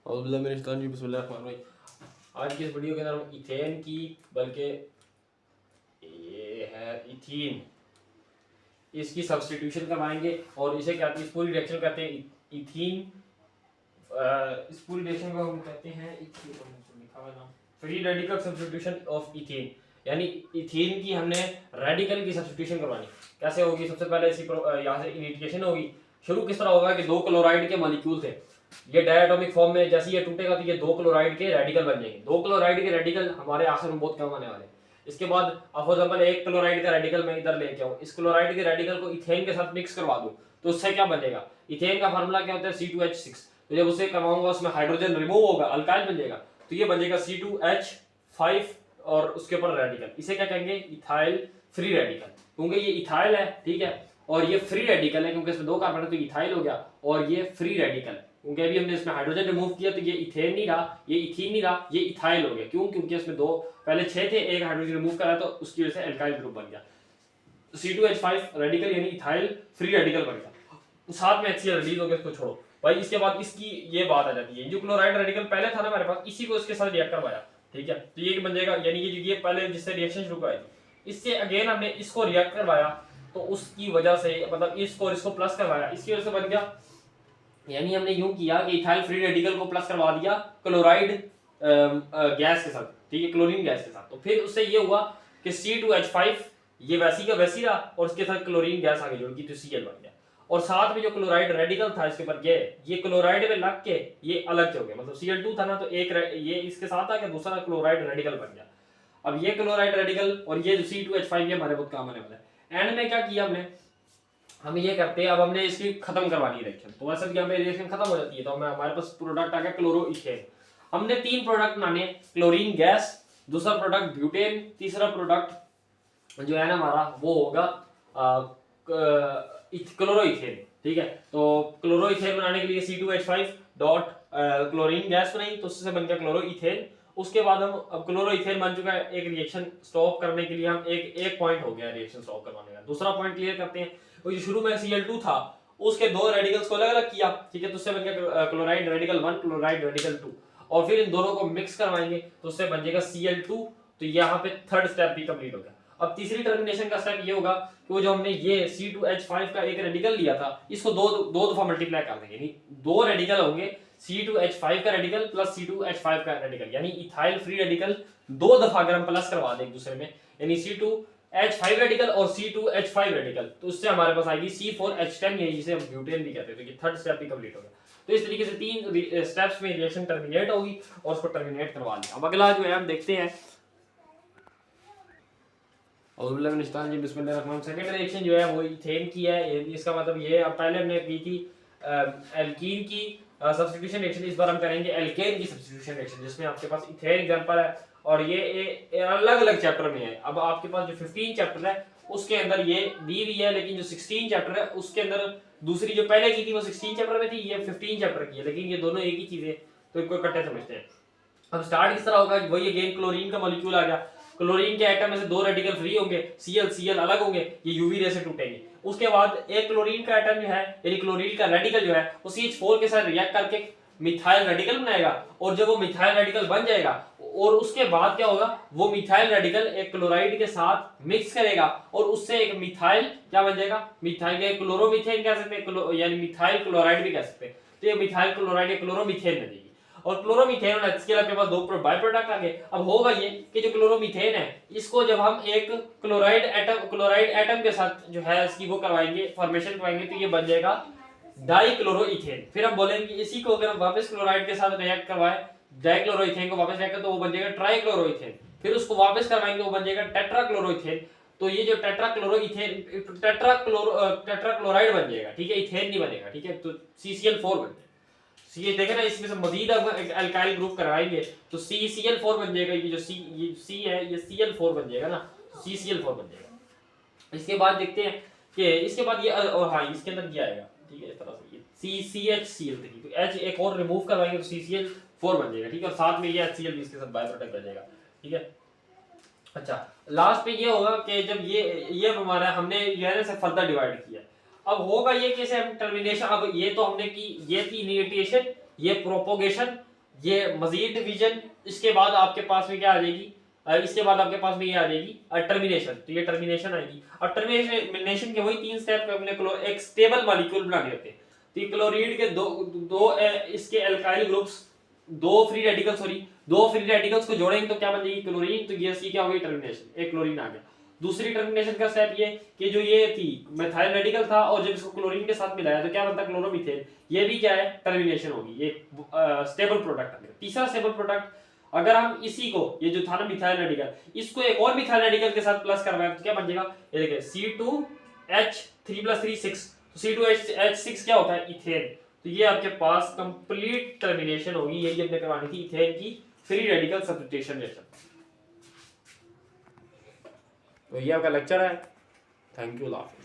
आज की इस वीडियो के अंदर हम इथेन की बल्कि ये है इथीन, इसकी सब्स्टिट्यूशन करवाएंगे और इसे कहते हैं, इस पूरी रिएक्शन कहते हैं इथीन। इस पूरी रिएक्शन को हम कहते हैं free radical substitution of ethene, यानी इथीन की हमने रेडिकल की सब्स्टिट्यूशन करवानी। कैसे होगी? सबसे पहले इसी यहाँ से इनिशिएशन होगी। शुरू किस तरह होगा कि दो क्लोराइड के मॉलिक्यूल थे, ये डायटोमिक फॉर्म में जैसे ये टूटेगा तो ये दो क्लोराइड के रेडिकल बन जाएंगे। दो क्लोराइड के रेडिकल हमारे आखिर में बहुत कम आने वाले। इसके बाद फॉर एग्जांपल एक क्लोराइड का रेडिकल मैं इधर लेके आऊं, इस क्लोराइड के रेडिकल को इथेन के साथ मिक्स करवा दूं तो उससे क्या बनेगा? इथेन का फार्मूला क्या होता है? C2H6। तो जब उसे करवाऊंगा उसमें हाइड्रोजन रिमूव होगा, अल्काइल बन जाएगा, तो ये बन जाएगा C2H5 और उसके ऊपर रेडिकल। इसे क्या कहेंगे? इथाइल फ्री रेडिकल, क्योंकि ये इथाइल है, ठीक है, और ये फ्री रेडिकल है क्योंकि इसमें दो कार्बन है तो इथाइल हो गया, और ये फ्री रेडिकल है क्योंकि अभी हमने इसमें हाइड्रोजन रिमूव किया तो ये इथेन नहीं रहा, ये इथीन नहीं रहा, ये इथाइल हो गया। क्यों? क्योंकि इसमें दो पहले 6 थे, एक हाइड्रोजन रिमूव करा तो उसकी वजह से एल्काइल ग्रुप बन गया। C2H5 रेडिकल यानी इथाइल फ्री रेडिकल बन गया, साथ में HCl रिलीज हो गया। इसको छोड़ो भाई, इसके बाद इसकी ये बात आ जाती है, जो क्लोराइड रेडिकल पहले था ना हमारे पास, इसी को इसके साथ रिएक्ट करवाया, ठीक है, तो ये बन जाएगा, यानी ये पहले जिससे रिएक्शन शुरू कराई थी, इससे अगेन हमने इसको रिएक्ट करवाया तो उसकी वजह से मतलब इसको प्लस करवाया, इसकी वजह से बन गया, यानी हमने यूं किया कि इथाइल फ्री रेडिकल को प्लस करवा दिया क्लोराइड गैस के साथ, ठीक है, क्लोरीन गैस के साथ। तो फिर उससे ये हुआ कि C2H5 ये वैसी का वैसी रहा और उसके साथ क्लोरीन गैस आगे जुड़ गई तो Cl बन गया, और साथ में जो क्लोराइड रेडिकल था इसके ऊपर ये क्लोराइड में लग के ये अलग हो गया, मतलब Cl2 था ना, तो एक ये इसके साथ आ गया, दूसरा क्लोराइड रेडिकल बन गया। अब ये क्लोराइड रेडिकल और ये जो C2H5 ये हमारे बहुत काम आने वाला है। एंड में क्या किया हमने, हम ये करते हैं, अब हमने इसकी खत्म करवानी है रिएक्शन, तो वैसे भी हमें रिएक्शन खत्म हो जाती है, तो हमारे पास प्रोडक्ट आ गया क्लोरोइथेन। हमने 3 प्रोडक्ट बनाने, क्लोरीन गैस, दूसरा प्रोडक्ट ब्यूटेन, तीसरा प्रोडक्ट जो है ना हमारा वो होगा क्लोरोइथेन, ठीक है। तो क्लोरोइथेन बनाने के लिए C2H5 डॉट क्लोरीन गैस बनाई तो उससे बन गया क्लोरोइथेन। उसके बाद हम, अब क्लोरोइथेन बन चुका है, एक रिएक्शन स्टॉप करने के लिए हम एक पॉइंट हो गया रिएक्शन स्टॉप करवाने का। दूसरा पॉइंट क्लियर करते हैं, वो जो शुरू में Cl2 था उसके दो रेडिकल्स को अलग अलग किया, ठीक है, तो उससे बन गया क्लोराइड रेडिकल 1 क्लोराइड रेडिकल 2, और फिर इन दोनों को मिक्स करवाएंगे तो उससे बन जाएगा Cl2। तो यहाँ पे थर्ड स्टेप भी कंप्लीट हो गया। अब तीसरी टर्मिनेशन का स्टेप ये होगा कि वो जो हमने ये C2H5 का एक रेडिकल लिया था इसको दो दफा मल्टीप्लाई कर देंगे, यानी दो रेडिकल होंगे, C2H5 का रेडिकल प्लस C2H5 का रेडिकल, यानी इथाइल फ्री रेडिकल दो दफा अगर हम प्लस करवा दें एक दूसरे में, यानी C2H5 रेडिकल और C2H5 रेडिकल, तो उससे हमारे पास आएगी C4H10, ये जिसे हम ब्यूटेन भी कहते हैं। तो थर्ड स्टेप भी कंप्लीट हो गया। तो इस तरीके से 3 स्टेप्स में रिएक्शन टर्मिनेट होगी और उसको टर्मिनेट करवा लिया। अब अगला जो है हम देखते हैं, सेकंड रिएक्शन जो है वो इथेन की है। इसका मतलब ये, अब पहले हमने की थी एल्कीन की सब्स्टिट्यूशन रिएक्शन, इस बार हम करेंगे एल्केन की सब्स्टिट्यूशन रिएक्शन, जिसमें आपके पास इथेन एग्जांपल है और ये अलग अलग चैप्टर में है। अब आपके पास जो 15 चैप्टर है उसके अंदर ये दी हुई है, लेकिन जो 16 चैप्टर है उसके अंदर दूसरी जो पहले की थी वो 16 चैप्टर में थी, ये 15 चैप्टर की है, लेकिन ये दोनों एक ही चीज है तो इनको इकट्ठे समझते हैं। अब स्टार्ट किस तरह होगा, वही अगेन क्लोरीन का मॉलिक्यूल आ गया, क्लोरीन के एटम में से दो रेडिकल फ्री होंगे, Cl अलग होंगे, ये यूवी रे से टूटेंगे। उसके बाद एक क्लोरीन का एटम जो है, यानी क्लोरीन का रेडिकल जो है वो CH4 के साथ रिएक्ट करके मिथाइल रेडिकल बनाएगा, और जब वो मिथाइल रेडिकल बन जाएगा और उसके बाद क्या होगा, वो मिथाइल रेडिकल एक क्लोराइड के साथ मिक्स करेगा और उससे एक मिथाइल क्या बन जाएगा, मिथाइल के क्लोरोमीथेन कह सकते हैं, यानी मिथाइल क्लोराइड भी कह सकते हैं। तो ये मिथाइल क्लोराइड या क्लोरोमीथेन बनेगी, और क्लोरोमीथेन और HCl आपके पास दो बाय प्रोडक्ट आ गए। अब होगा ये कि जो क्लोरोमीथेन है इसको जब हम एक क्लोराइड एटम के साथ जो है इसकी वो करवाएंगे, फॉर्मेशन करवाएंगे, तो ये बन जाएगा डाइक्लोरोइथेन। फिर हम बोलेंगे इसी को अगर हम वापस क्लोराइड के साथ रिएक्ट करवाए, डाइक्लोरोइथेन को वापस रिएक्ट तो वो बन जाएगा ट्राइक्लोरोइथेन, फिर उसको वापस करवाएंगे वो बन जाएगा टेट्राक्लोरोइथेन। तो ये जो टेट्राक्लोरोइथेन टेट्राक्लोराइड बन जाएगा, ठीक है, इथेन नहीं बनेगा, ठीक है, तो CCl4 बन जाएगा। ये देखे ना, इसमें से मजीद अल्काइल ग्रुप करवाएंगे तो CCl4 बन जाएगा, ये जो C है ये Cl4 बन जाएगा ना, तो CCl4 बन जाएगा। इसके बाद देखते हैं कि इसके बाद ये, और हाँ इसके अंदर क्या आएगा, ठीक है, इस तरह से ये CCHCl, तो H एक और रिमूव करवाएंगे तो CCl4 बन जाएगा, ठीक है, और साथ में ये HCl भी इसके साथ बाय प्रोडक्ट बन जाएगा, ठीक है। अच्छा, लास्ट पे ये होगा कि जब ये हमारा हमने से फर्दर डिवाइड किया, अब होगा ये कैसे हम टर्मिनेशन, अब ये तो हमने की, ये थी इनिशिएशन, ये प्रोपोगेशन, ये मजीद डिवीजन, इसके बाद आपके पास में क्या आ जाएगी, इसके बाद आपके पास में ये आ जाएगी टर्मिनेशन। तो ये टर्मिनेशन आएगी, और टर्मिनेशन के वही 3 स्टेप अपने एक स्टेबल मॉलिक्यूल बनाने होते हैं। तो ये क्लोरीन के दो इसके एल्काइल ग्रुप्स, दो फ्री रेडिकल्स को जोड़ेंगे तो क्या बन जाएगी क्लोरीन। तो ये सी क्या हो गई टर्मिनेशन, एक क्लोरीन आ गया। दूसरी टर्मिनेशन का स्टेप ये कि जो ये थी मेथाइल रेडिकल था और जब इसको क्लोरीन के साथ मिलाया तो क्या बनता क्लोरोमीथेन, ये भी क्या है टर्मिनेशन होगी, ये स्टेबल प्रोडक्ट है। तीसरा स्टेबल प्रोडक्ट, अगर हम इसी को ये जो था ना मिथाइल रेडिकल, इसको एक और मिथाइल रेडिकल के साथ प्लस करवाएं तो क्या बन जाएगा, ये देखिए C2H3+3 6। तो C2H6 क्या होता है इथेन। तो ये आपके पास कंप्लीट टर्मिनेशन होगी, यही हमने करवानी थी इथेन की फ्री रेडिकल सब्स्टिट्यूशन रिएक्शन। तो ये आपका लेक्चर है। थैंक यू, अल्लाह हाफिज़।